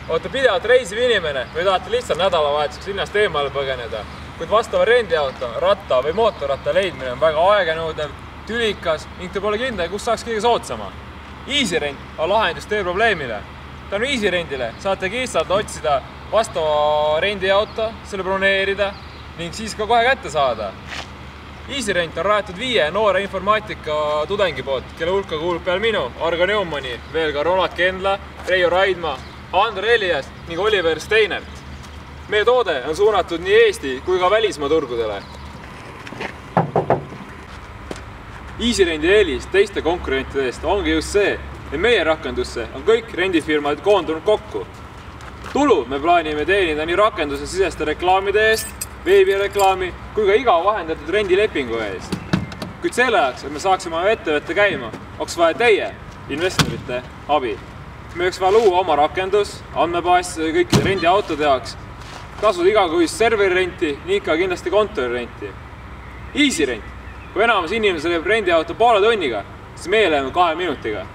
Olete pidevalt reisiv inimene või tahate lihtsalt nädalavahetuseks linnast eemale põgeneda, kuid vastava rendiauto, ratta või mootorratta leidmine on väga aeganõudev, tülikas ning te pole kindel, kus saaks kõige soodsama. EasyRent on lahendus teie probleemile. Tänu EasyRentile saate kiirelt otsida vastava rendiauto, selle broneerida ning siis ka kohe kätte saada. EasyRent on rajatud 5 noore informaatika tudengi poolt, kelle hulka kuulub peale minu Argo Neumani, veel ka Ronald Kendla, Reijo Raidma, Andre Elias ning Oliver Steinert. Meie toode on suunatud nii Eesti kui ka välismaa turgudele. EasyRendi eelis teiste konkurentide eest ongi just see, et meie rakendusse on kõik rendifirmad koondunud kokku. Tulu me plaanime teenida nii rakenduse siseste reklaamide eest, veebireklaami kui ka iga vahendatud rendilepingu eest. Kuid selle ajaks, et me saaksime ettevõtte käima, oleks vaja teie investorite abi. Me võiks vaja luua oma rakendus, andmebaas kõikide rendiautode jaoks, tasuda igakuist serverirenti ning ka kindlasti kontorirenti. EasyRent, kui enamus inimesel jääb rendiauto poole tunniga, siis meie läheme 2 minutiga.